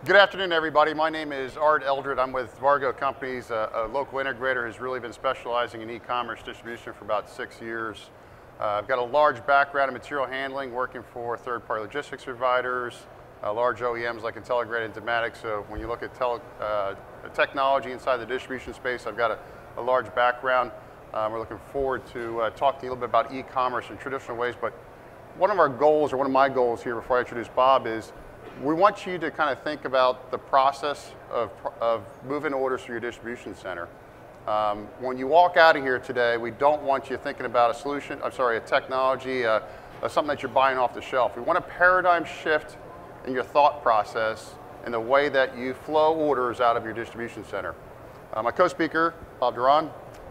Good afternoon, everybody. My name is Art Eldred. I'm with VARGO Companies, a local integrator who's really been specializing in e-commerce distribution for about 6 years. I've got a large background in material handling, working for third-party logistics providers, large OEMs like Intelligrated and Dematic. So when you look at technology inside the distribution space, I've got a large background. We're looking forward to talking to you a little bit about e-commerce in traditional ways. But one of our goals, or one of my goals here before I introduce Bob, is we want you to kind of think about the process of moving orders through your distribution center. When you walk out of here today, we don't want you thinking about a technology, something that you're buying off the shelf. We want a paradigm shift in your thought process in the way that you flow orders out of your distribution center. My co-speaker, Bob Duran.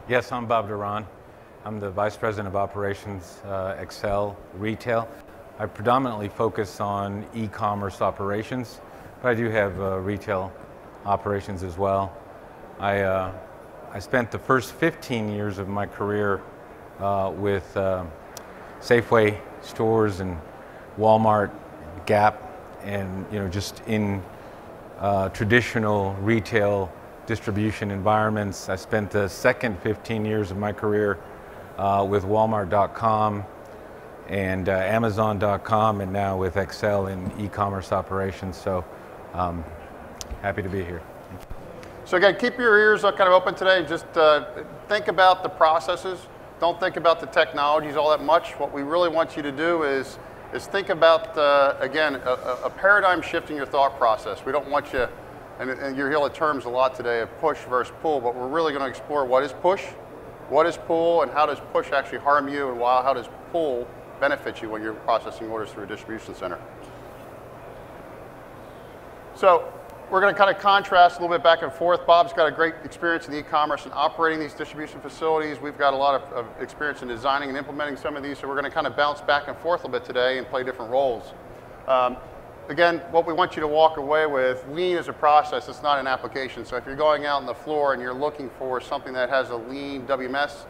Yes, I'm Bob Duran. I'm the Vice President of Operations, Excel Retail. I predominantly focus on e-commerce operations, but I do have retail operations as well. I spent the first 15 years of my career with Safeway stores and Walmart, Gap, and just in traditional retail distribution environments. I spent the second 15 years of my career with Walmart.com and Amazon.com, and now with Excel in e-commerce operations. So happy to be here. So again, keep your ears kind of open today. Just think about the processes. Don't think about the technologies all that much. What we really want you to do is think about, again, a paradigm shift in your thought process. We don't want you, and you'll hear the terms a lot today of push versus pull, but we're really going to explore what is push, what is pull, and how does push actually harm you, and how does pull benefit you when you're processing orders through a distribution center. So we're going to kind of contrast a little bit back and forth. Bob's got a great experience in e-commerce and operating these distribution facilities. We've got a lot of experience in designing and implementing some of these, so we're going to kind of bounce back and forth a little bit today and play different roles. Again, what we want you to walk away with, lean is a process, it's not an application. So if you're going out on the floor and you're looking for something that has a lean WMS,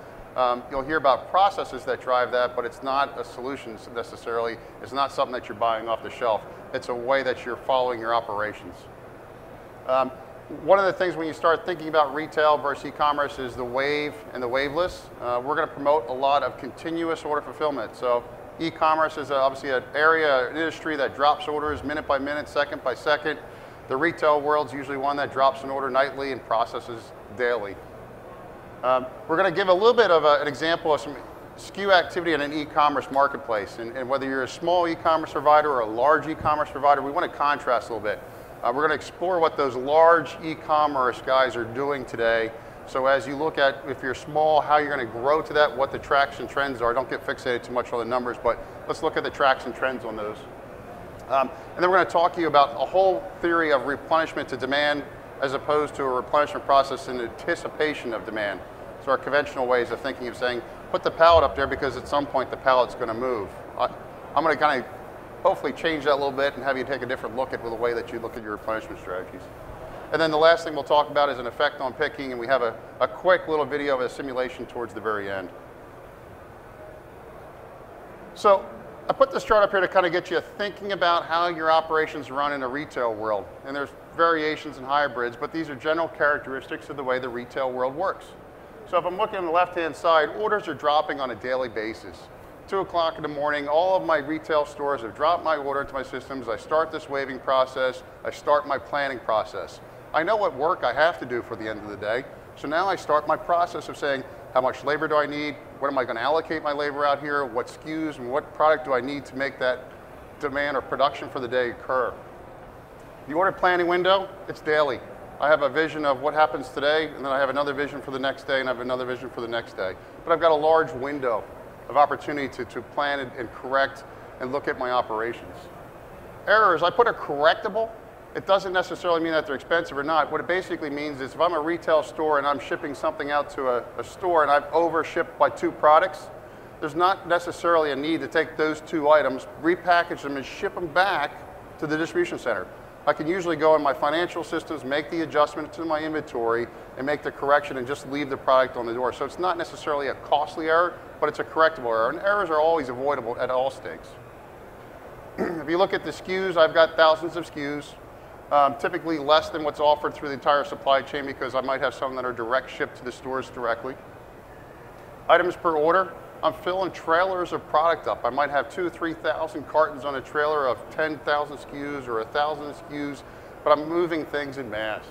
you'll hear about processes that drive that, but it's not a solution necessarily. It's not something that you're buying off the shelf. It's a way that you're following your operations. One of the things when you start thinking about retail versus e-commerce is the wave and the waveless. We're going to promote a lot of continuous order fulfillment. So e-commerce is obviously an area, an industry that drops orders minute by minute, second by second. The retail world's usually one that drops an order nightly and processes daily. We're going to give a little bit of an example of some SKU activity in an e-commerce marketplace. And whether you're a small e-commerce provider or a large e-commerce provider, we want to contrast a little bit. We're going to explore what those large e-commerce guys are doing today. So as you look at, if you're small, how you're going to grow to that, what the traction trends are. Don't get fixated too much on the numbers, but let's look at the traction trends on those. And then we're going to talk to you about a whole theory of replenishment to demand as opposed to a replenishment process in anticipation of demand. So our conventional ways of thinking of saying, put the pallet up there because at some point the pallet's going to move. I'm going to kind of hopefully change that a little bit and have you take a different look at the way that you look at your replenishment strategies. And then the last thing we'll talk about is an effect on picking, and we have a quick little video of a simulation towards the very end. So I put this chart up here to kind of get you thinking about how your operations run in a retail world. And there's variations and hybrids, but these are general characteristics of the way the retail world works. So if I'm looking on the left-hand side, orders are dropping on a daily basis. 2 o'clock in the morning, all of my retail stores have dropped my order into my systems. I start this waving process. I start my planning process. I know what work I have to do for the end of the day. So now I start my process of saying, how much labor do I need? What am I going to allocate my labor out here? What SKUs and what product do I need to make that demand or production for the day occur? The order planning window, it's daily. I have a vision of what happens today, and then I have another vision for the next day, and I have another vision for the next day. But I've got a large window of opportunity to plan and correct and look at my operations. Errors, I put a correctable. It doesn't necessarily mean that they're expensive or not. What it basically means is if I'm a retail store and I'm shipping something out to a store and I've overshipped by 2 products, there's not necessarily a need to take those 2 items, repackage them, and ship them back to the distribution center. I can usually go in my financial systems, make the adjustment to my inventory, and make the correction and just leave the product on the door. So it's not necessarily a costly error, but it's a correctable error. And errors are always avoidable at all stakes. If you look at the SKUs, I've got thousands of SKUs. Typically less than what's offered through the entire supply chain because I might have some that are direct shipped to the stores directly. Items per order, I'm filling trailers of product up. I might have 2,000 or 3,000 cartons on a trailer of 10,000 SKUs or 1,000 SKUs, but I'm moving things in mass.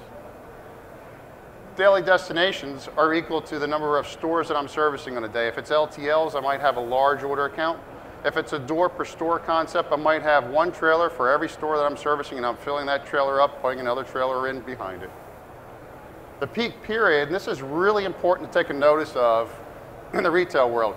Daily destinations are equal to the number of stores that I'm servicing on a day. If it's LTLs, I might have a large order account. If it's a door per store concept, I might have one trailer for every store that I'm servicing, and I'm filling that trailer up, putting another trailer in behind it. The peak period, and this is really important to take a notice of in the retail world.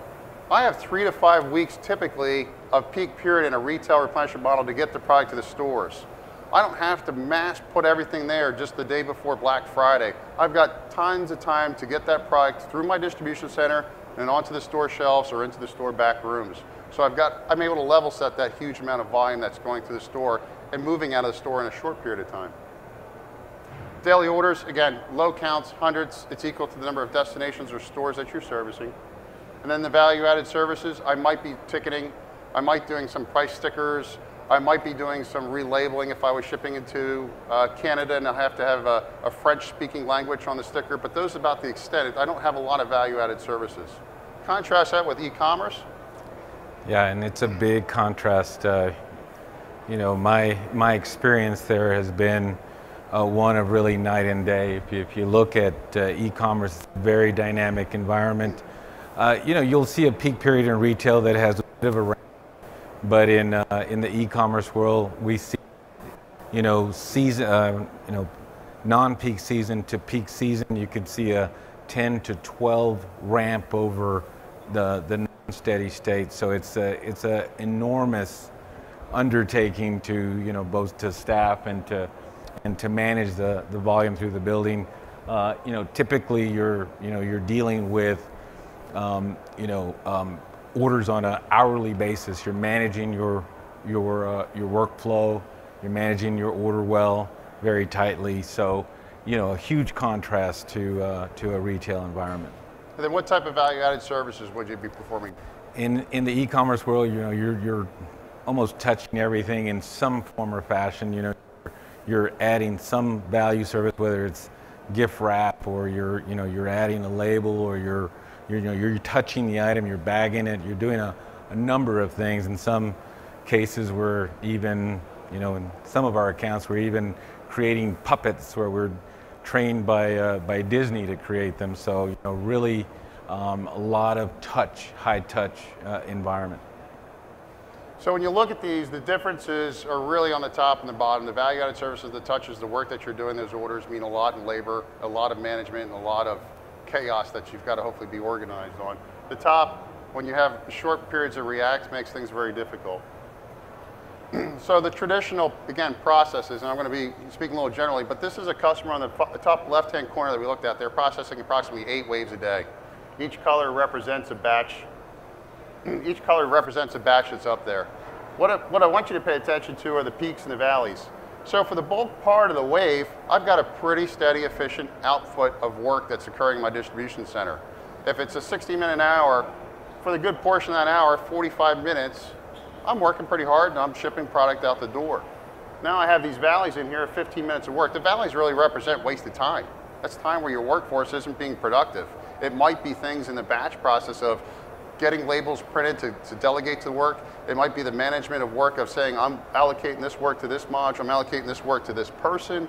I have 3 to 5 weeks typically of peak period in a retail replenishment model to get the product to the stores. I don't have to mass put everything there just the day before Black Friday. I've got tons of time to get that product through my distribution center and onto the store shelves or into the store back rooms. So I'm able to level set that huge amount of volume that's going to the store and moving out of the store in a short period of time. Daily orders, again, low counts, hundreds. It's equal to the number of destinations or stores that you're servicing. And then the value-added services, I might be ticketing, I might doing some price stickers, I might be doing some relabeling if I was shipping into Canada and I have to have a French-speaking language on the sticker, but those are about the extent. I don't have a lot of value-added services. Contrast that with e-commerce. Yeah, and it's a big contrast. You know, my experience there has been one of really night and day. If you look at e-commerce, it's a very dynamic environment. You know, you'll see a peak period in retail that has a bit of a range, but in the e-commerce world, we see, you know, season, non-peak season to peak season. You could see a 10 to 12 ramp over the steady state. So it's a enormous undertaking to, you know, both to staff and to manage the volume through the building. You know, typically you're dealing with orders on an hourly basis. You're managing your workflow. You're managing your order well, very tightly. So, you know, a huge contrast to a retail environment. And then what type of value-added services would you be performing? In the e-commerce world, you know, you're almost touching everything in some form or fashion. You know, you're adding some value service, whether it's gift wrap or you're adding a label, or you're touching the item, you're bagging it, you're doing a number of things. In some cases, we're even, you know, in some of our accounts, we're even creating puppets where we're trained by Disney to create them. So, you know, really a lot of touch, high touch environment. So when you look at these, the differences are really on the top and the bottom. The value-added services, the touches, the work that you're doing, those orders mean a lot in labor, a lot of management, and a lot of chaos that you've got to hopefully be organized on. The top, when you have short periods of react, makes things very difficult. So the traditional, again, processes, and I'm going to be speaking a little generally, but this is a customer on the top left-hand corner that we looked at. They're processing approximately 8 waves a day. Each color represents a batch. Each color represents a batch that's up there. What I want you to pay attention to are the peaks and the valleys. So for the bulk part of the wave, I've got a pretty steady, efficient output of work that's occurring in my distribution center. If it's a 60-minute hour, for the good portion of that hour, 45 minutes, I'm working pretty hard and I'm shipping product out the door. Now I have these valleys in here, 15 minutes of work. The valleys really represent wasted time. That's time where your workforce isn't being productive. It might be things in the batch process of getting labels printed to delegate to the work. It might be the management of work of saying, I'm allocating this work to this module, I'm allocating this work to this person.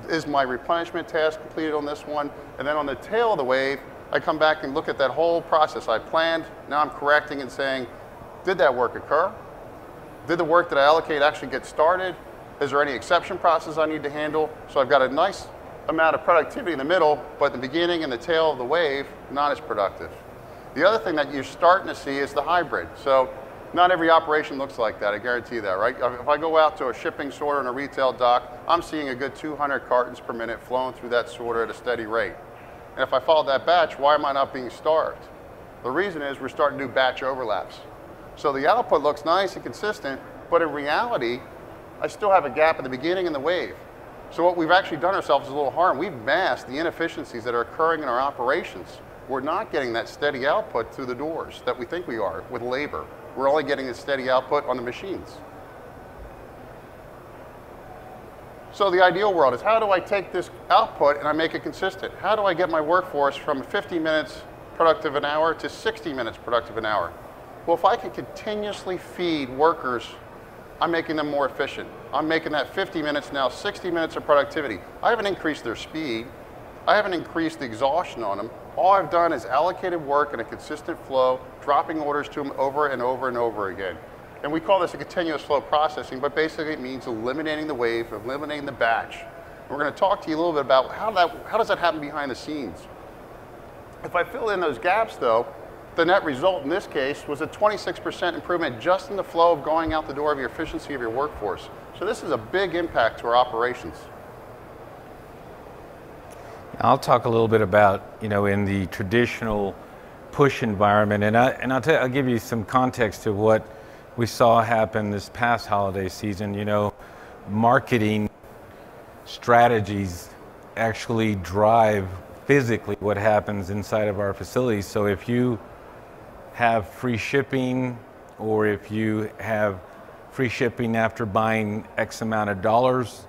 Is my replenishment task completed on this one? And then on the tail of the wave, I come back and look at that whole process I planned. Now I'm correcting and saying, did that work occur? Did the work that I allocate actually get started? Is there any exception process I need to handle? So I've got a nice amount of productivity in the middle, but the beginning and the tail of the wave, not as productive. The other thing that you're starting to see is the hybrid. So not every operation looks like that, I guarantee that, right? If I go out to a shipping sorter and a retail dock, I'm seeing a good 200 cartons per minute flowing through that sorter at a steady rate. And if I follow that batch, why am I not being starved? The reason is we're starting to do batch overlaps. So the output looks nice and consistent, but in reality, I still have a gap at the beginning and the wave. So what we've actually done ourselves is a little harm. We've masked the inefficiencies that are occurring in our operations. We're not getting that steady output through the doors that we think we are with labor. We're only getting a steady output on the machines. So the ideal world is, how do I take this output and I make it consistent? How do I get my workforce from 50 minutes productive an hour to 60 minutes productive an hour? Well, if I can continuously feed workers, I'm making them more efficient. I'm making that 50 minutes now 60 minutes of productivity. I haven't increased their speed. I haven't increased the exhaustion on them. All I've done is allocated work in a consistent flow, dropping orders to them over and over and over again. And we call this a continuous flow processing, but basically it means eliminating the wave, eliminating the batch. And we're going to talk to you a little bit about how does that happen behind the scenes. If I fill in those gaps though, the net result in this case was a 26% improvement just in the flow of going out the door of your efficiency of your workforce. So this is a big impact to our operations. I'll talk a little bit about, in the traditional push environment, and I'll give you some context to what we saw happen this past holiday season. Marketing strategies actually drive physically what happens inside of our facilities. So if you have free shipping, or if you have free shipping after buying X amount of dollars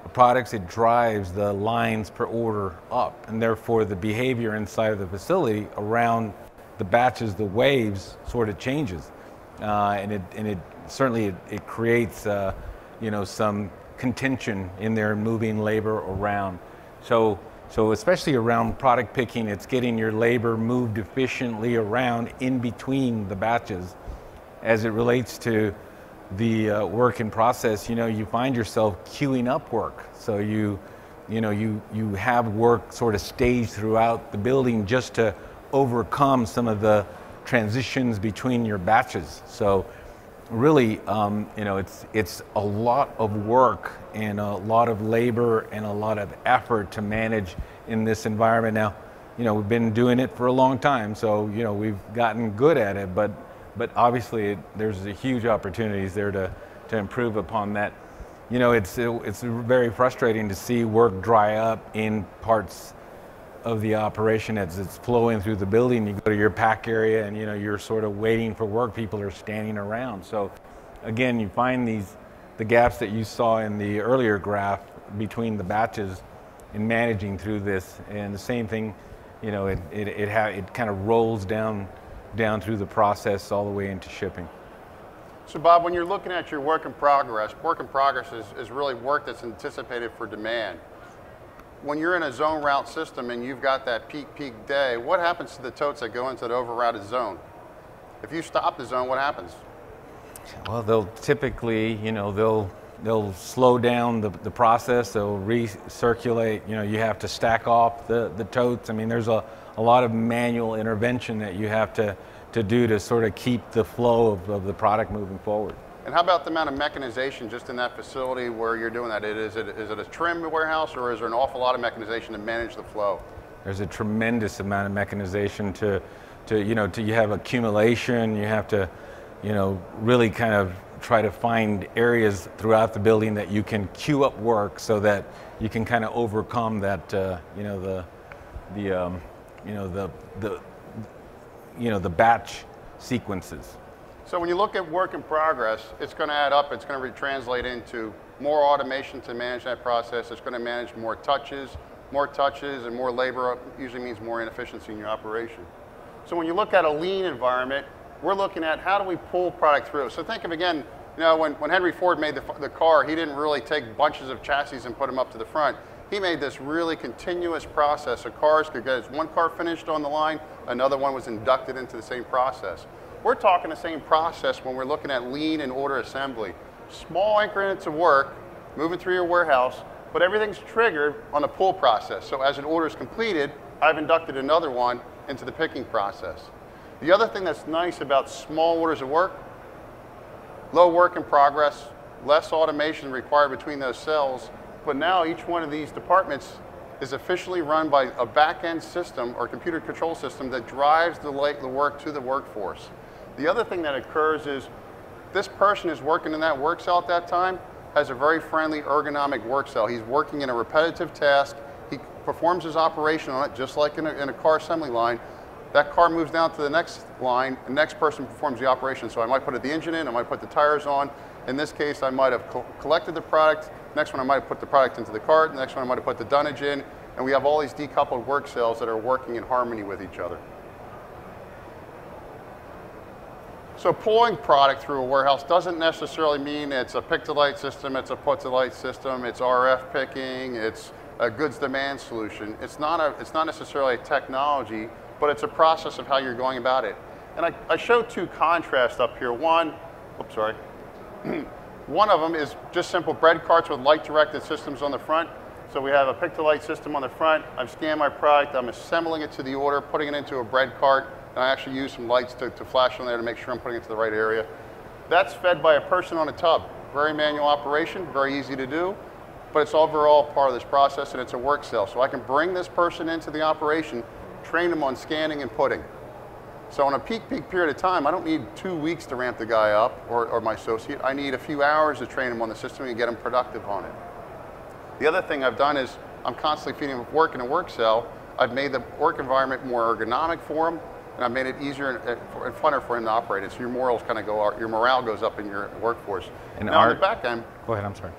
of products, it drives the lines per order up, and therefore the behavior inside of the facility around the batches, the waves, sort of changes, and it certainly creates some contention in there, moving labor around. So especially around product picking, it's getting your labor moved efficiently around in between the batches. As it relates to the work in process, you find yourself queuing up work. So you have work sort of staged throughout the building just to overcome some of the transitions between your batches. So really, it's a lot of work and a lot of labor and a lot of effort to manage in this environment. Now, we've been doing it for a long time, so we've gotten good at it, but obviously there's a huge opportunities there to improve upon that. It's very frustrating to see work dry up in parts of the operation as it's flowing through the building. You go to your pack area and you're sort of waiting for work. People are standing around. So again, you find the gaps that you saw in the earlier graph between the batches in managing through this, and the same thing, it kind of rolls down through the process all the way into shipping. So Bob, when you're looking at your work in progress is really work that's anticipated for demand. When you're in a zone route system and you've got that peak day, what happens to the totes that go into the overrouted zone? If you stop the zone, what happens? Well, they'll typically, they'll slow down the process. They'll recirculate. You have to stack off the totes. I mean, there's a lot of manual intervention that you have to do to sort of keep the flow of the product moving forward. And how about the amount of mechanization just in that facility where you're doing that? Is it a trim warehouse, or is there an awful lot of mechanization to manage the flow? There's a tremendous amount of mechanization to you have accumulation. You have to, really kind of try to find areas throughout the building that you can queue up work so that you can kind of overcome that, the batch sequences. So when you look at work in progress, it's going to add up. It's going to translate into more automation to manage that process. It's going to manage more touches, and more labor usually means more inefficiency in your operation. So when you look at a lean environment, we're looking at how do we pull product through. So think of, again, when Henry Ford made the car, he didn't really take bunches of chassis and put them up to the front. He made this really continuous process so cars could get one car finished on the line, another one was inducted into the same process. We're talking the same process when we're looking at lean and order assembly. Small increments of work moving through your warehouse, but everything's triggered on a pull process. So as an order is completed, I've inducted another one into the picking process. The other thing that's nice about small orders of work, low work in progress, less automation required between those cells, but now each one of these departments is officially run by a back-end system or computer control system that drives the work to the workforce. The other thing that occurs is this person is working in that work cell at that time has a very friendly ergonomic work cell. He's working in a repetitive task. He performs his operation on it just like in a car assembly line. That car moves down to the next line, the next person performs the operation. So I might put the engine in, I might put the tires on. In this case, I might have collected the product, Next one I might put the product into the cart. The next one I might have put the dunnage in. And we have all these decoupled work cells that are working in harmony with each other. So pulling product through a warehouse doesn't necessarily mean it's a pick-to-light system, it's a put-to-light system, it's RF picking, it's a goods demand solution. It's not necessarily a technology, but it's a process of how you're going about it. And I show two contrasts up here. One of them is just simple bread carts with light-directed systems on the front. So we have a pick-to-light system on the front. I've scanned my product, I'm assembling it to the order, putting it into a bread cart, and I actually use some lights to flash on there to make sure I'm putting it to the right area. That's fed by a person on a tub. Very manual operation, very easy to do, but it's overall part of this process, and it's a work cell. So I can bring this person into the operation, train them on scanning and putting. So on a peak period of time, I don't need 2 weeks to ramp the guy up or my associate. I need a few hours to train him on the system and get him productive on it. The other thing I've done is I'm constantly feeding him work in a work cell. I've made the work environment more ergonomic for him, and I've made it easier and funner for him to operate it. So your morale goes up in your workforce. And now on the back end, go ahead, I'm sorry.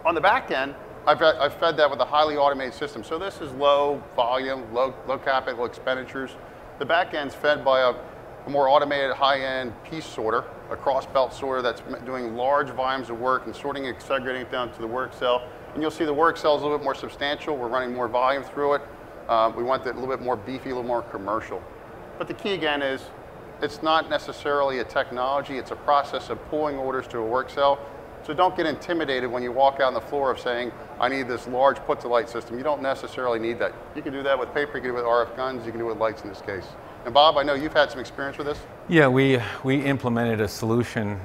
On the back end, I've fed that with a highly automated system. So this is low volume, low capital expenditures. The back end's fed by a more automated high-end piece sorter, a cross-belt sorter that's doing large volumes of work and sorting and segregating it down to the work cell. And you'll see the work cell is a little bit more substantial. We're running more volume through it. We want it a little bit more beefy, a little more commercial. But the key again is it's not necessarily a technology. It's a process of pulling orders to a work cell. So don't get intimidated when you walk out on the floor of saying, I need this large put-to-light system. You don't necessarily need that. You can do that with paper, you can do it with RF guns, you can do it with lights in this case. And Bob, I know you've had some experience with this. Yeah, we implemented a solution,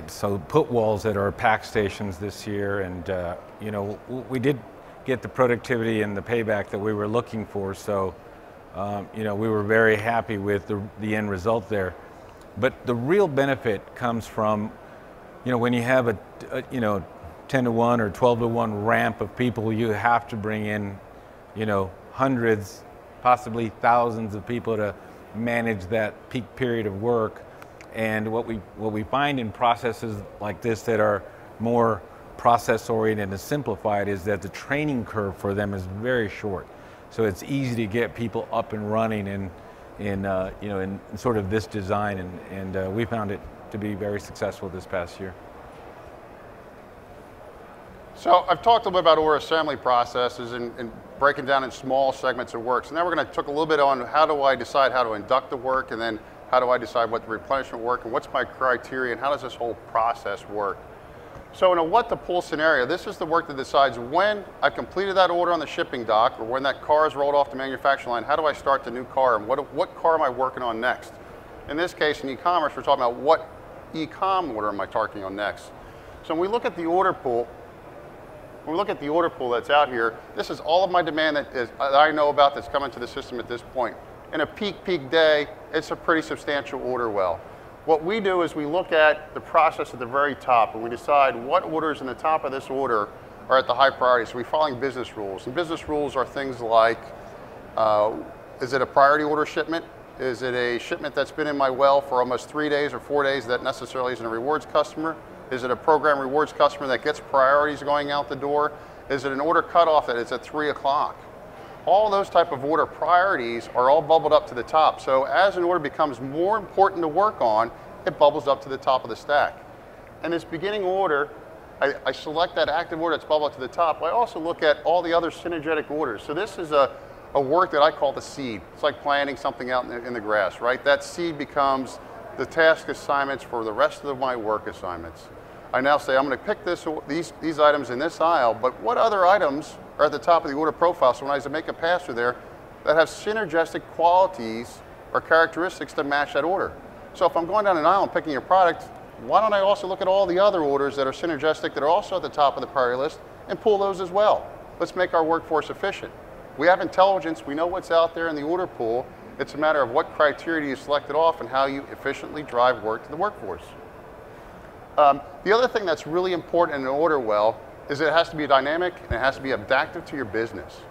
so put walls at our pack stations this year, and you know, we did get the productivity and the payback that we were looking for, so you know, we were very happy with the end result there. But the real benefit comes from, you know, when you have a you know, 10-to-1 or 12-to-1 ramp of people, you have to bring in, you know, hundreds, possibly thousands of people to manage that peak period of work. And what we find in processes like this that are more process-oriented and simplified is that the training curve for them is very short. So it's easy to get people up and running in you know, in sort of this design, and we found it to be very successful this past year. So I've talked a little bit about order assembly processes and breaking down in small segments of work. So now we're going to talk a little bit on how do I decide how to induct the work, and then how do I decide what the replenishment work, and what's my criteria, and how does this whole process work. So in a what to pull scenario, this is the work that decides when I completed that order on the shipping dock, or when that car is rolled off the manufacturing line, how do I start the new car, and what car am I working on next? In this case, in e-commerce, we're talking about what e-com order am I targeting on next. So when we look at the order pool, that's out here, this is all of my demand that I know about that's coming to the system at this point. In a peak day, it's a pretty substantial order well. What we do is we look at the process at the very top, and we decide what orders in the top of this order are at the high priority. So we're following business rules. And business rules are things like, is it a priority order shipment? Is it a shipment that's been in my well for almost 3 days or 4 days that necessarily isn't a rewards customer? Is it a program rewards customer that gets priorities going out the door? Is it an order cutoff that is at 3 o'clock? All those type of order priorities are all bubbled up to the top. So as an order becomes more important to work on, it bubbles up to the top of the stack. And this beginning order, I select that active order that's bubbled up to the top. I also look at all the other synergetic orders. So this is a work that I call the seed. It's like planting something out in the grass, right? That seed becomes the task assignments for the rest of my work assignments. I now say I'm going to pick these items in this aisle, but what other items are at the top of the order profile? So when I make a pass through there, that have synergistic qualities or characteristics to match that order. So if I'm going down an aisle and picking your product, why don't I also look at all the other orders that are synergistic that are also at the top of the priority list and pull those as well? Let's make our workforce efficient. We have intelligence, we know what's out there in the order pool. It's a matter of what criteria you selected off and how you efficiently drive work to the workforce. The other thing that's really important in an order well is it has to be dynamic and it has to be adaptive to your business.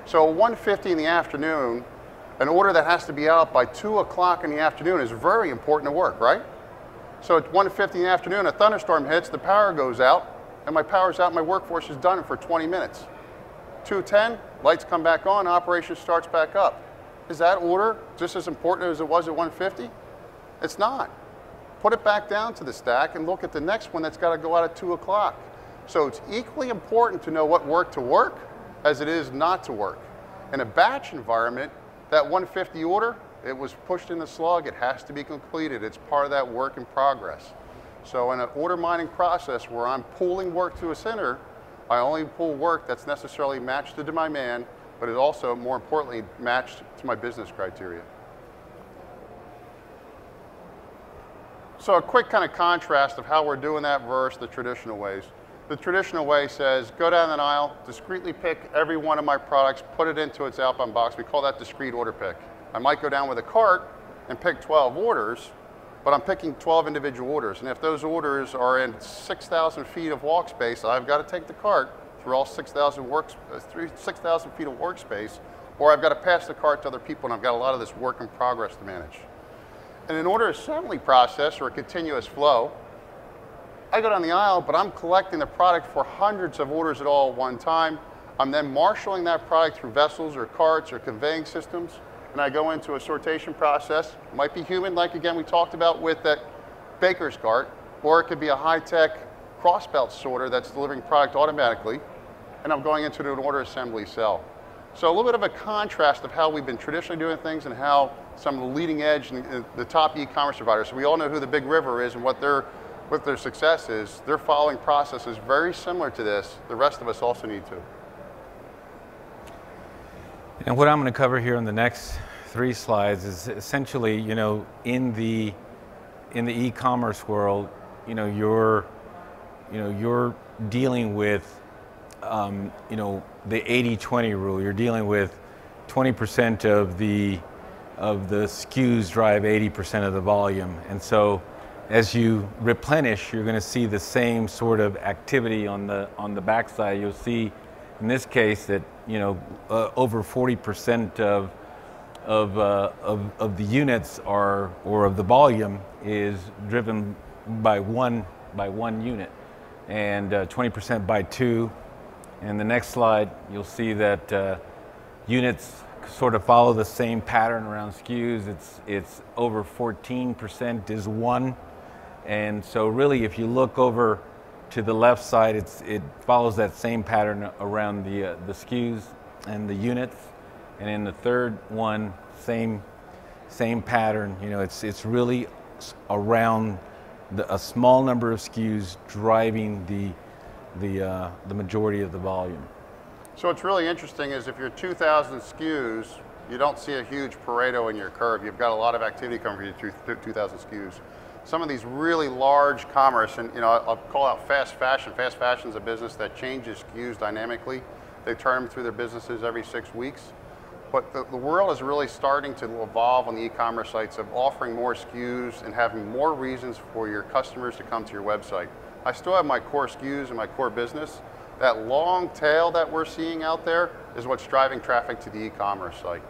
So 1:50 in the afternoon, an order that has to be out by 2 o'clock in the afternoon is very important to work, right? So at 1:50 in the afternoon, a thunderstorm hits, the power goes out, and my power's out, my workforce is done for 20 minutes. 2:10, lights come back on, operation starts back up. Is that order just as important as it was at 150? It's not. Put it back down to the stack and look at the next one that's got to go out at 2 o'clock. So it's equally important to know what worked to work as it is not to work. In a batch environment, that 150 order, it was pushed in the slug, it has to be completed. It's part of that work in progress. So in an order mining process where I'm pulling work to a center, I only pull work that's necessarily matched to my demand, but it also, more importantly, matched to my business criteria. So a quick kind of contrast of how we're doing that versus the traditional ways. The traditional way says, go down an aisle, discreetly pick every one of my products, put it into its outbound box. We call that discrete order pick. I might go down with a cart and pick 12 orders, but I'm picking 12 individual orders. And if those orders are in 6,000 feet of walk space, I've got to take the cart through all 6,000 feet of workspace, or I've got to pass the cart to other people, and I've got a lot of this work in progress to manage. In an order assembly process or a continuous flow, I go down the aisle, but I'm collecting the product for hundreds of orders at all at one time. I'm then marshaling that product through vessels or carts or conveying systems, and I go into a sortation process. It might be human, like again we talked about with that baker's cart, or it could be a high-tech cross-belt sorter that's delivering product automatically, and I'm going into an order assembly cell. So a little bit of a contrast of how we've been traditionally doing things and how some of the leading edge and the top e-commerce providers, so we all know who the big river is and what their success is. They're following processes very similar to this. The rest of us also need to. And what I'm going to cover here in the next 3 slides is essentially, in the e-commerce world, you're dealing with, the 80-20 rule. You're dealing with 20% of the SKUs drive 80% of the volume, and so as you replenish, you're going to see the same sort of activity on the backside. You'll see, in this case, that over 40% of the units or of the volume is driven by one unit, and 20% by 2. And the next slide, you'll see that units sort of follow the same pattern around SKUs. It's over 14% is 1. And so really, if you look over to the left side, it follows that same pattern around the SKUs and the units. And in the third one, same pattern. It's really around a small number of SKUs driving the majority of the volume. So what's really interesting is if you're 2,000 SKUs, you don't see a huge Pareto in your curve. You've got a lot of activity coming from your 2,000 SKUs. Some of these really large commerce, and I'll call out fast fashion. Fast fashion is a business that changes SKUs dynamically. They turn them through their businesses every 6 weeks. But the world is really starting to evolve on the e-commerce sites of offering more SKUs and having more reasons for your customers to come to your website. I still have my core SKUs and my core business. That long tail that we're seeing out there is what's driving traffic to the e-commerce site.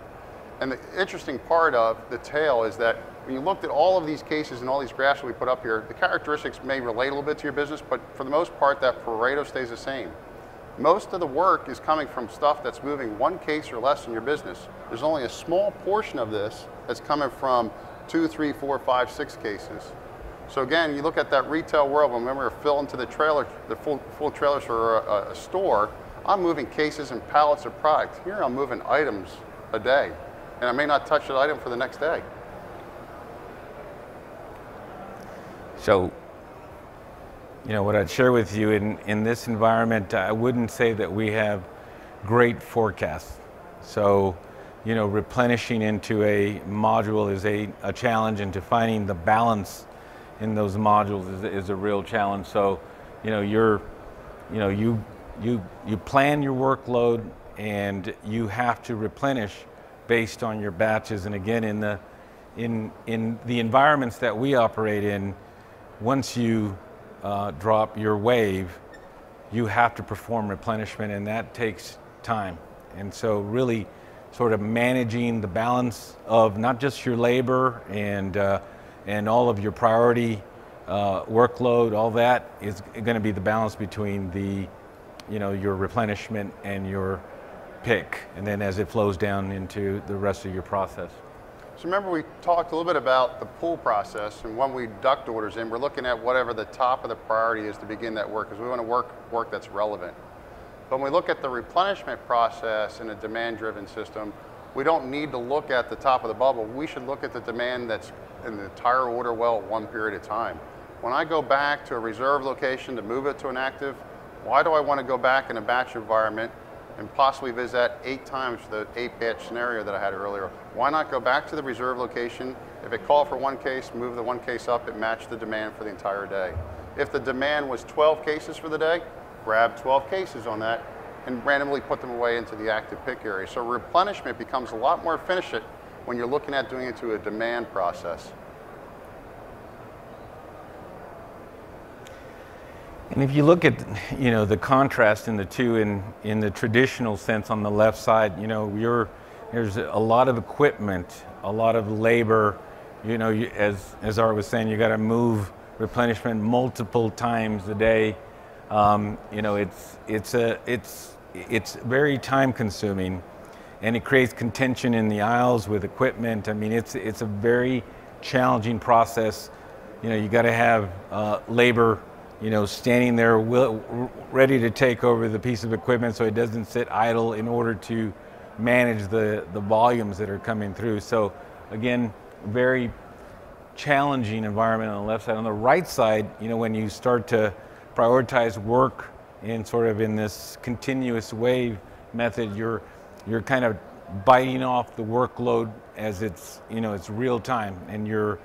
And the interesting part of the tail is that when you looked at all of these cases and all these graphs that we put up here, the characteristics may relate a little bit to your business, but for the most part, that Pareto stays the same. Most of the work is coming from stuff that's moving 1 case or less in your business. There's only a small portion of this that's coming from 2, 3, 4, 5, 6 cases. So again, you look at that retail world, when we're filling to the trailer, the full trailers for a store, I'm moving cases and pallets of product. Here I'm moving items a day, and I may not touch that item for the next day. So, what I'd share with you in this environment, I wouldn't say that we have great forecasts. So, replenishing into a module is a challenge, and to finding the balance in those modules is a real challenge. So, you plan your workload, and you have to replenish based on your batches. And again, in the environments that we operate in, once you drop your wave, you have to perform replenishment, and that takes time. And so really sort of managing the balance of not just your labor and all of your priority workload, all that is going to be the balance between the, your replenishment and your pick, and then as it flows down into the rest of your process. So remember we talked a little bit about the pull process, and when we duct orders in, we're looking at whatever the top of the priority is to begin that work, because we want to work that's relevant. But when we look at the replenishment process in a demand-driven system, we don't need to look at the top of the bubble. We should look at the demand that's in the entire order well at one period of time. When I go back to a reserve location to move it to an active, why do I want to go back in a batch environment and possibly visit 8 times the 8 batch scenario that I had earlier? Why not go back to the reserve location? If it called for one case, move the one case up, it matched the demand for the entire day. If the demand was 12 cases for the day, grab 12 cases on that and randomly put them away into the active pick area. So replenishment becomes a lot more efficient when you're looking at doing it to a demand process. And if you look at, the contrast in the two, in the traditional sense on the left side, there's a lot of equipment, a lot of labor. As Art was saying, you got to move replenishment multiple times a day. It's very time consuming, and it creates contention in the aisles with equipment. I mean, it's a very challenging process. You got to have labor, standing there ready to take over the piece of equipment so it doesn't sit idle in order to manage the volumes that are coming through. So again, very challenging environment on the left side. On the right side, when you start to prioritize work in this continuous wave method, you're kind of biting off the workload as it's real time, and you're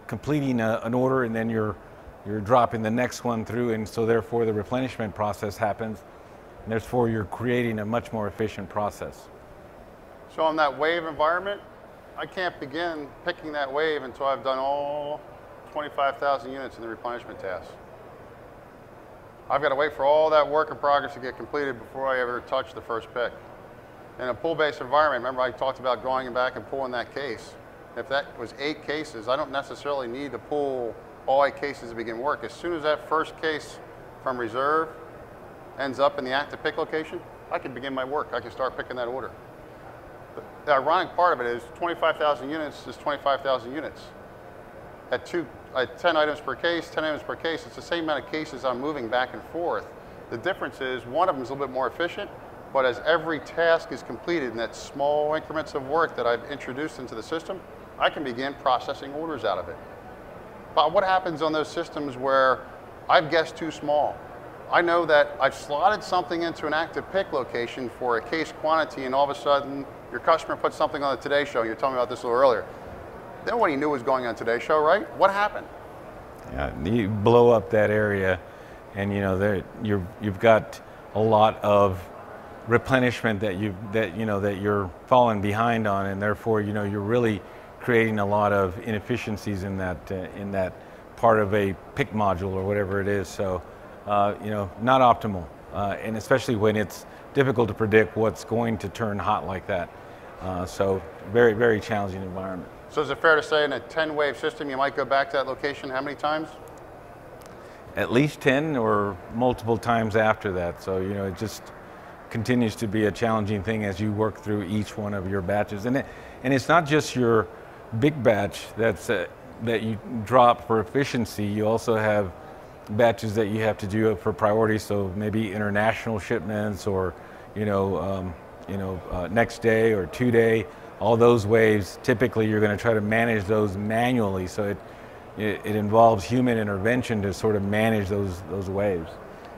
completing an order, and then you're dropping the next one through, and so therefore the replenishment process happens, and therefore you're creating a much more efficient process. So on that wave environment, I can't begin picking that wave until I've done all 25,000 units in the replenishment task. I've got to wait for all that work in progress to get completed before I ever touch the first pick. In a pull-based environment, remember I talked about going back and pulling that case. If that was 8 cases, I don't necessarily need to pull all 8 cases to begin work. As soon as that first case from reserve ends up in the active pick location, I can begin my work. I can start picking that order. The ironic part of it is 25,000 units is 25,000 units. At 10 items per case, 10 items per case, it's the same amount of cases I'm moving back and forth. The difference is one of them is a little bit more efficient, but as every task is completed in that small increments of work that I've introduced into the system, I can begin processing orders out of it. But what happens on those systems where I've guessed too small? I know that I've slotted something into an active pick location for a case quantity, and all of a sudden your customer puts something on the Today Show. You were telling me about this a little earlier. Nobody knew was going on Today Show, right? What happened? Yeah, you blow up that area, and you've got a lot of replenishment that you're falling behind on, and therefore you're really creating a lot of inefficiencies in that part of a pick module or whatever it is. So not optimal, and especially when it's difficult to predict what's going to turn hot like that. So very, very challenging environment. So is it fair to say in a 10-wave system, you might go back to that location how many times? At least 10 or multiple times after that. So, it just continues to be a challenging thing as you work through each one of your batches. And it's not just your big batch that you drop for efficiency. You also have batches that you have to do for priority. So maybe international shipments or, next day or 2-day. All those waves, typically you're going to try to manage those manually, so it involves human intervention to sort of manage those waves.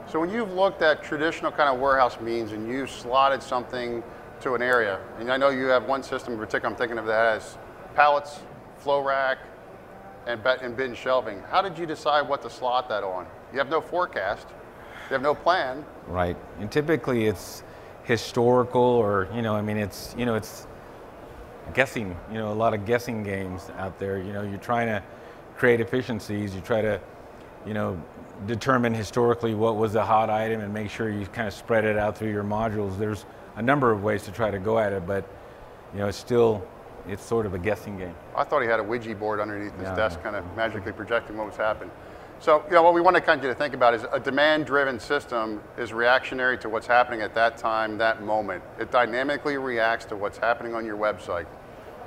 So when you've looked at traditional kind of warehouse means and you've slotted something to an area, and I know you have one system in particular I'm thinking of that has pallets, flow rack, and bin shelving. How did you decide what to slot that on? You have no forecast, you have no plan. Right, and typically it's historical or, it's guessing, a lot of guessing games out there. You're trying to create efficiencies. You try to, determine historically what was a hot item and make sure you kind of spread it out through your modules. There's a number of ways to try to go at it, but, it's still it's sort of a guessing game. I thought he had a Ouija board underneath his desk, kind of magically projecting what was happening. So, what we want to kind of get to think about is a demand-driven system is reactionary to what's happening at that time, that moment. It dynamically reacts to what's happening on your website.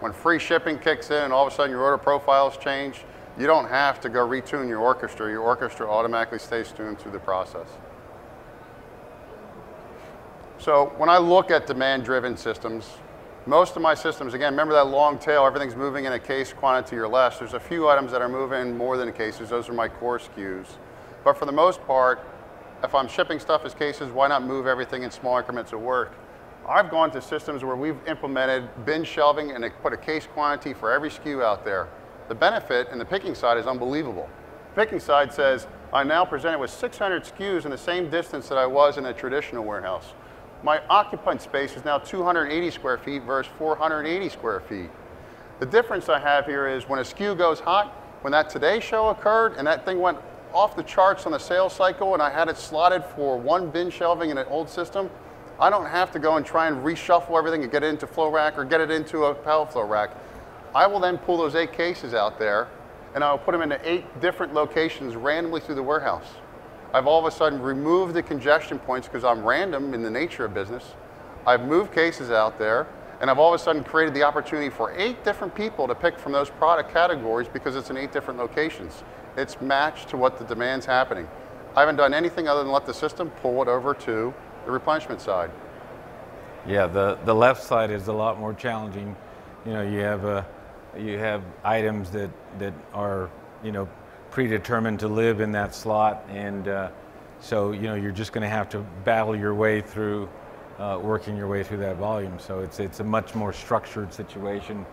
When free shipping kicks in and all of a sudden your order profiles change, you don't have to go retune your orchestra. Your orchestra automatically stays tuned through the process. So when I look at demand-driven systems, most of my systems, again, remember that long tail, everything's moving in a case quantity or less. There's a few items that are moving more than cases. Those are my core SKUs. But for the most part, if I'm shipping stuff as cases, why not move everything in small increments of work? I've gone to systems where we've implemented bin shelving and put a case quantity for every SKU out there. The benefit in the picking side is unbelievable. The picking side says, I'm now presented with 600 SKUs in the same distance that I was in a traditional warehouse. My occupant space is now 280 square feet versus 480 square feet. The difference I have here is when a SKU goes hot, when that Today show occurred and that thing went off the charts on the sales cycle and I had it slotted for one bin shelving in an old system, I don't have to go and try and reshuffle everything and get it into flow rack or get it into a pallet flow rack. I will then pull those 8 cases out there and I'll put them into 8 different locations randomly through the warehouse. I've all of a sudden removed the congestion points because I'm random in the nature of business. I've moved cases out there, and I've all of a sudden created the opportunity for 8 different people to pick from those product categories because it's in 8 different locations. It's matched to what the demand's happening. I haven't done anything other than let the system pull it over to the replenishment side. Yeah, the left side is a lot more challenging. You have items that are predetermined to live in that slot, and so you're just going to have to battle your way through, working your way through that volume. So it's a much more structured situation,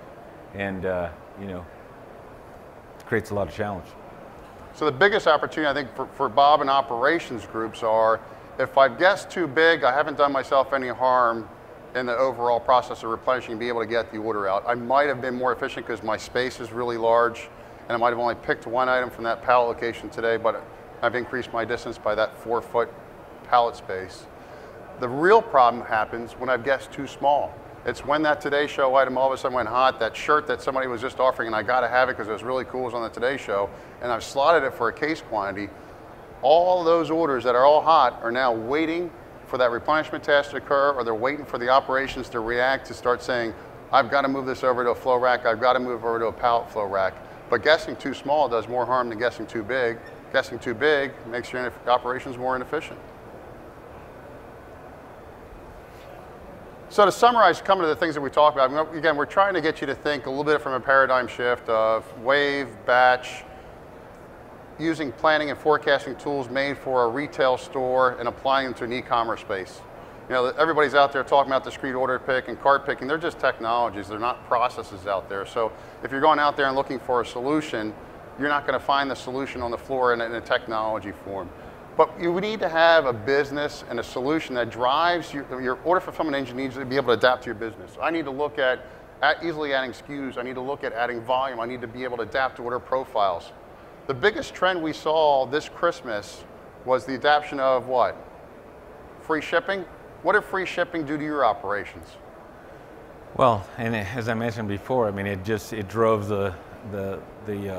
and it creates a lot of challenge. So the biggest opportunity I think for Bob and operations groups are, if I've guessed too big, I haven't done myself any harm in the overall process of replenishing and be able to get the order out. I might have been more efficient because my space is really large, and I might have only picked one item from that pallet location today, but I've increased my distance by that 4-foot pallet space. The real problem happens when I've guessed too small. It's when that Today Show item all of a sudden went hot, that shirt that somebody was just offering and I gotta have it because it was really cool, it was on the Today Show, and I've slotted it for a case quantity. All those orders that are all hot are now waiting for that replenishment task to occur, or they're waiting for the operations to react to start saying, I've got to move this over to a flow rack, I've got to move over to a pallet flow rack. But guessing too small does more harm than guessing too big. Guessing too big makes your operations more inefficient. So to summarize, coming to the things that we talked about, again, we're trying to get you to think a little bit from a paradigm shift of wave, batch, using planning and forecasting tools made for a retail store and applying them to an e-commerce space. Everybody's out there talking about discrete order pick and cart picking. They're just technologies. They're not processes out there. So if you're going out there and looking for a solution, you're not going to find the solution on the floor in a technology form. But you need to have a business and a solution that drives your order fulfillment engine needs to be able to adapt to your business. I need to look at easily adding SKUs. I need to look at adding volume. I need to be able to adapt to order profiles. The biggest trend we saw this Christmas was the adoption of what? Free shipping. What did free shipping do to your operations? Well, and as I mentioned before, I mean, it drove the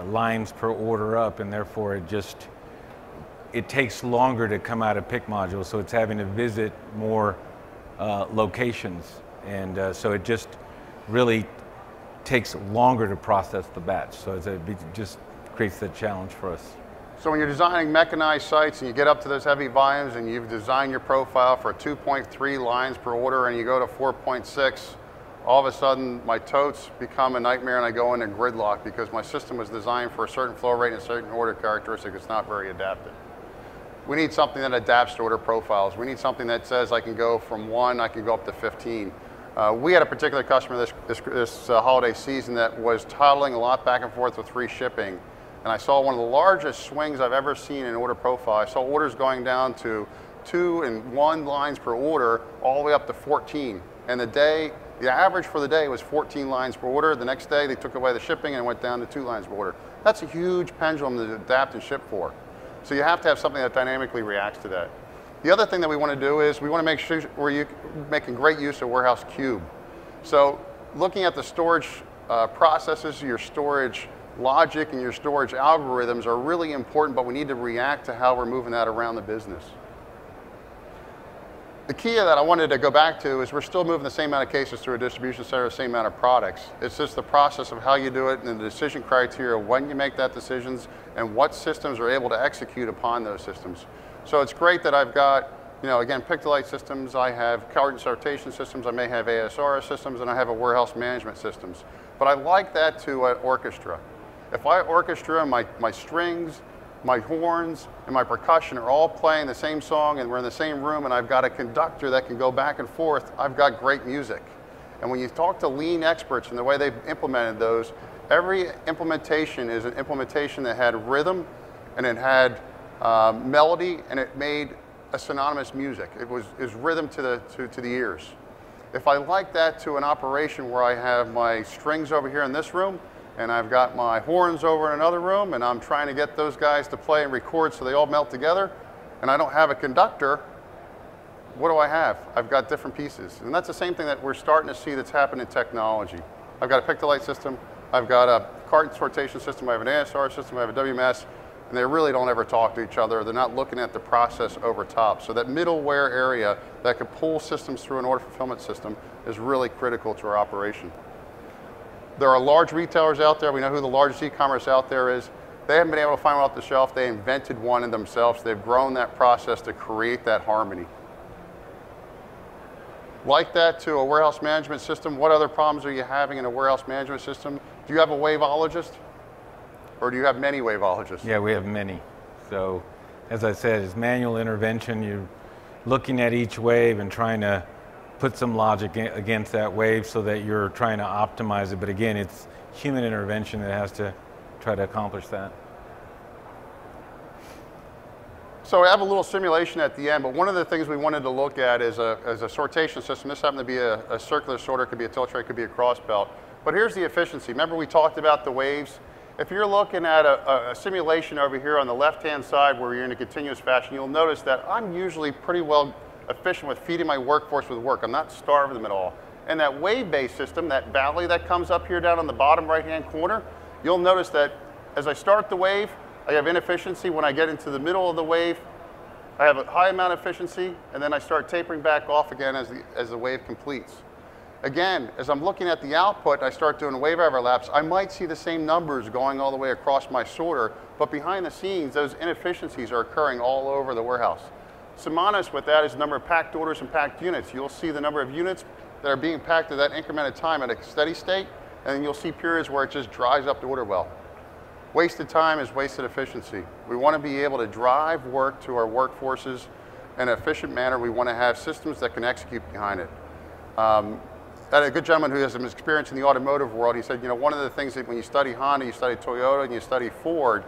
lines per order up, and therefore it takes longer to come out of pick module, so it's having to visit more locations, and so it just really takes longer to process the batch. So it just creates that challenge for us. So when you're designing mechanized sites and you get up to those heavy volumes and you've designed your profile for 2.3 lines per order and you go to 4.6, all of a sudden my totes become a nightmare and I go into gridlock because my system was designed for a certain flow rate and a certain order characteristic. It's not very adapted. We need something that adapts to order profiles. We need something that says I can go from 1, I can go up to 15. We had a particular customer this holiday season that was toggling a lot back and forth with free shipping. And I saw one of the largest swings I've ever seen in order profile. I saw orders going down to 2 and 1 lines per order all the way up to 14. And the average for the day was 14 lines per order. The next day they took away the shipping and it went down to 2 lines per order. That's a huge pendulum to adapt and ship for. So you have to have something that dynamically reacts to that. The other thing that we want to do is we want to make sure you're making great use of Warehouse Cube. So looking at the storage processes, your storage logic, and your storage algorithms are really important, but we need to react to how we're moving that around the business. The key that I wanted to go back to is we're still moving the same amount of cases through a distribution center, the same amount of products. It's just the process of how you do it and the decision criteria, when you make that decisions, and what systems are able to execute upon those systems. So it's great that I've got, again, pick-to-light systems, I have cart and sortation systems, I may have ASR systems, and I have a warehouse management systems. But I like that to an orchestra. If I orchestra, my strings, my horns, and my percussion are all playing the same song and we're in the same room and I've got a conductor that can go back and forth, I've got great music. And when you talk to lean experts and the way they've implemented those, every implementation is an implementation that had rhythm and it had melody and it made a synonymous music. It was rhythm to the ears. If I like that to an operation where I have my strings over here in this room and I've got my horns over in another room and I'm trying to get those guys to play and record so they all melt together and I don't have a conductor, what do I have? I've got different pieces. And that's the same thing that we're starting to see that's happening in technology. I've got a pick-to-light system, I've got a cart and sortation system, I have an ASR system, I have a WMS, and they really don't ever talk to each other. They're not looking at the process over top. So that middleware area that could pull systems through an order fulfillment system is really critical to our operation. There are large retailers out there. We know who the largest e-commerce out there is. They haven't been able to find one off the shelf. They invented one in themselves. They've grown that process to create that harmony. Like that to a warehouse management system, what other problems are you having in a warehouse management system? Do you have a waveologist? Or do you have many waveologists? Yeah, we have many. So, as I said, it's manual intervention. You're looking at each wave and trying to put some logic against that wave so that you're trying to optimize it. But again, it's human intervention that has to try to accomplish that. So I have a little simulation at the end, but one of the things we wanted to look at is a sortation system. This happened to be a circular sorter, could be a tilt tray, could be a cross belt. But here's the efficiency. Remember we talked about the waves? If you're looking at a simulation over here on the left-hand side where you're in a continuous fashion, you'll notice that I'm usually pretty well efficient with feeding my workforce with work. I'm not starving them at all. And that wave-based system, that valley that comes up here down on the bottom right-hand corner, you'll notice that as I start the wave, I have inefficiency. When I get into the middle of the wave, I have a high amount of efficiency, and then I start tapering back off again as the wave completes. Again, as I'm looking at the output and I start doing wave overlaps, I might see the same numbers going all the way across my sorter, but behind the scenes, those inefficiencies are occurring all over the warehouse. Synonymous with that is the number of packed orders and packed units. You'll see the number of units that are being packed at that incremented time at a steady state, and then you'll see periods where it just dries up the order well. Wasted time is wasted efficiency. We want to be able to drive work to our workforces in an efficient manner. We want to have systems that can execute behind it. I had a good gentleman who has some experience in the automotive world. He said, one of the things that when you study Honda, you study Toyota, and you study Ford,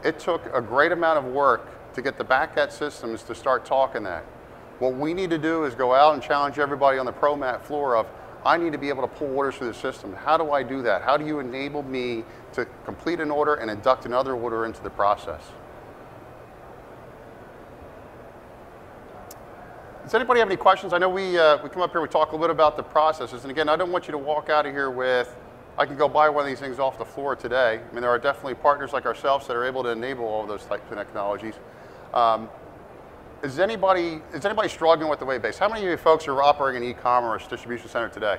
it took a great amount of work to get the back-end systems to start talking that. What we need to do is go out and challenge everybody on the ProMat floor of, I need to be able to pull orders through the system. How do I do that? How do you enable me to complete an order and induct another order into the process? Does anybody have any questions? I know we come up here, we talk a little bit about the processes. And again, I don't want you to walk out of here with, I can go buy one of these things off the floor today. I mean, there are definitely partners like ourselves that are able to enable all of those types of technologies. Is anybody struggling with the wave-based? How many of you folks are operating an e-commerce distribution center today?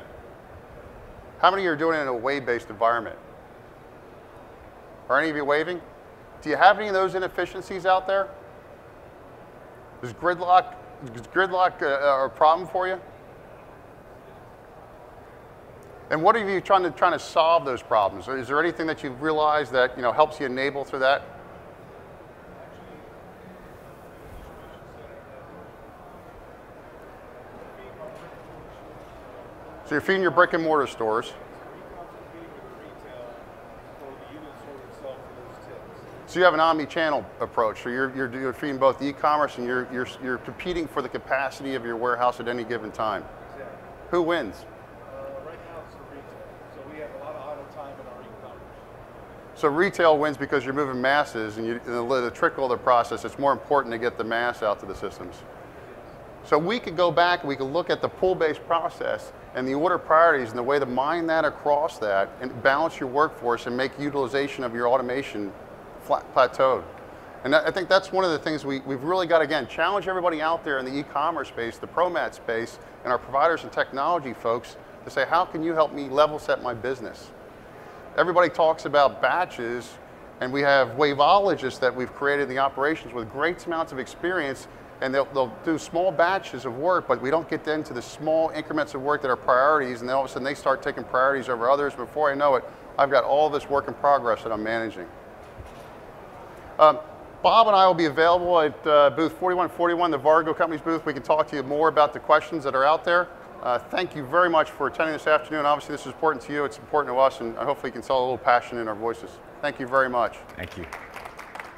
How many of you are doing it in a wave-based environment? Are any of you waving? Do you have any of those inefficiencies out there? Is gridlock a problem for you? And what are you trying to solve those problems? Is there anything that you've realized that helps you enable through that? So you're feeding your brick and mortar stores. So you have an omni-channel approach. So you're feeding both e-commerce and you're competing for the capacity of your warehouse at any given time. Exactly. Who wins? Right now it's the retail. So we have a lot of idle time in our e-commerce. So retail wins because you're moving masses and the trickle of the process, it's more important to get the mass out to the systems. So we could go back and we could look at the pull-based process and the order priorities and the way to mine that across that and balance your workforce and make utilization of your automation plateaued. And I think that's one of the things we've really got to, again, challenge everybody out there in the e-commerce space, the ProMat space, and our providers and technology folks to say, how can you help me level set my business? Everybody talks about batches, and we have waveologists that we've created in the operations with great amounts of experience, and they'll do small batches of work, but we don't get into the small increments of work that are priorities, and then all of a sudden they start taking priorities over others. Before I know it, I've got all this work in progress that I'm managing. Bob and I will be available at booth 4141, the VARGO company's booth. We can talk to you more about the questions that are out there. Thank you very much for attending this afternoon. Obviously this is important to you, it's important to us, and hopefully you can tell a little passion in our voices. Thank you very much. Thank you.